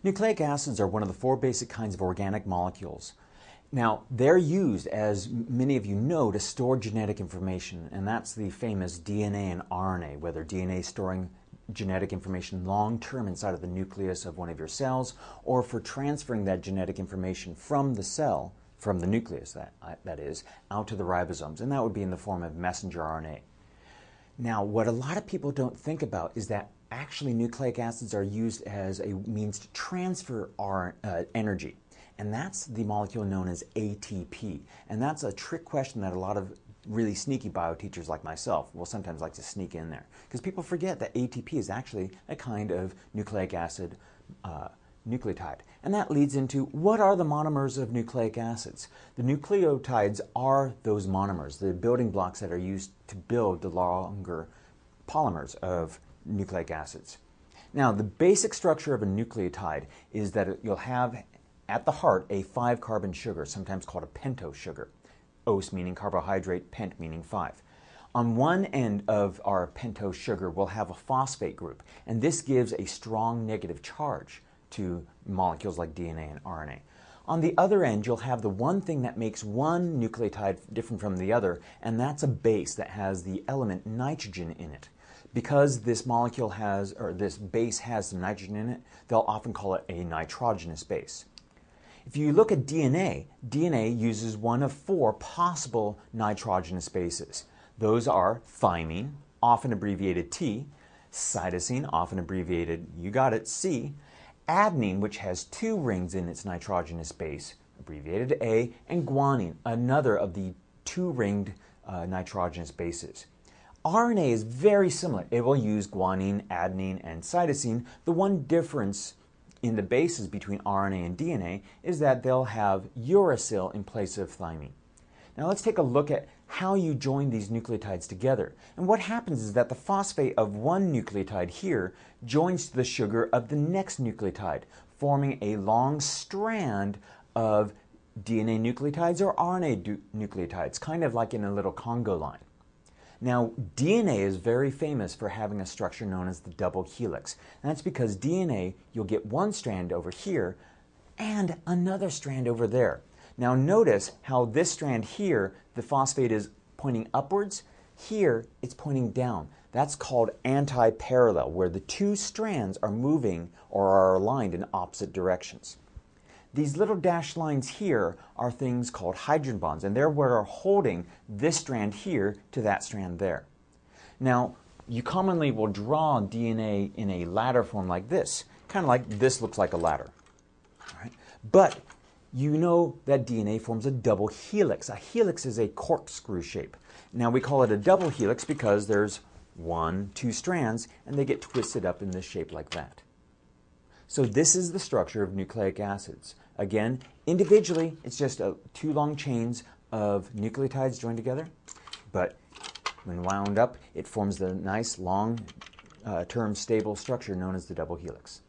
Nucleic acids are one of the four basic kinds of organic molecules. Now, they're used, as many of you know, to store genetic information, and that's the famous DNA and RNA, whether DNA is storing genetic information long-term inside of the nucleus of one of your cells, or for transferring that genetic information from the cell, from the nucleus that is, out to the ribosomes, and that would be in the form of messenger RNA. Now, what a lot of people don't think about is that actually nucleic acids are used as a means to transfer energy, and that's the molecule known as ATP. And that's a trick question that a lot of really sneaky bio teachers like myself will sometimes like to sneak in there, because people forget that ATP is actually a kind of nucleic acid nucleotide. And that leads into, what are the monomers of nucleic acids? The nucleotides are those monomers, the building blocks that are used to build the longer polymers of nucleic acids. Now, the basic structure of a nucleotide is that you'll have at the heart a 5-carbon sugar, sometimes called a pentose sugar. Os meaning carbohydrate, pent meaning 5. On one end of our pentose sugar, we'll have a phosphate group, and this gives a strong negative charge to molecules like DNA and RNA. On the other end, you'll have the one thing that makes one nucleotide different from the other, and that's a base that has the element nitrogen in it. Because this molecule has, or this base has some nitrogen in it, they'll often call it a nitrogenous base. If you look at DNA, DNA uses one of 4 possible nitrogenous bases. Those are thymine, often abbreviated T, cytosine, often abbreviated, you got it, C, adenine, which has 2 rings in its nitrogenous base, abbreviated A, and guanine, another of the 2-ringed nitrogenous bases. RNA is very similar. It will use guanine, adenine, and cytosine. The one difference in the bases between RNA and DNA is that they'll have uracil in place of thymine. Now let's take a look at how you join these nucleotides together. And what happens is that the phosphate of one nucleotide here joins to the sugar of the next nucleotide, forming a long strand of DNA nucleotides or RNA nucleotides, kind of like in a little Congo line. Now, DNA is very famous for having a structure known as the double helix. And that's because DNA, you'll get one strand over here and another strand over there. Now notice how this strand here, the phosphate is pointing upwards. Here, it's pointing down. That's called anti-parallel, where the 2 strands are moving or are aligned in opposite directions. These little dashed lines here are things called hydrogen bonds, and they're what are holding this strand here to that strand there. Now, you commonly will draw DNA in a ladder form like this, kind of like this looks like a ladder. All right? But you know that DNA forms a double helix. A helix is a corkscrew shape. Now, we call it a double helix because there's 2 strands, and they get twisted up in this shape like that. So this is the structure of nucleic acids. Again, individually, it's just 2 long chains of nucleotides joined together, but when wound up, it forms the nice long-term stable structure known as the double helix.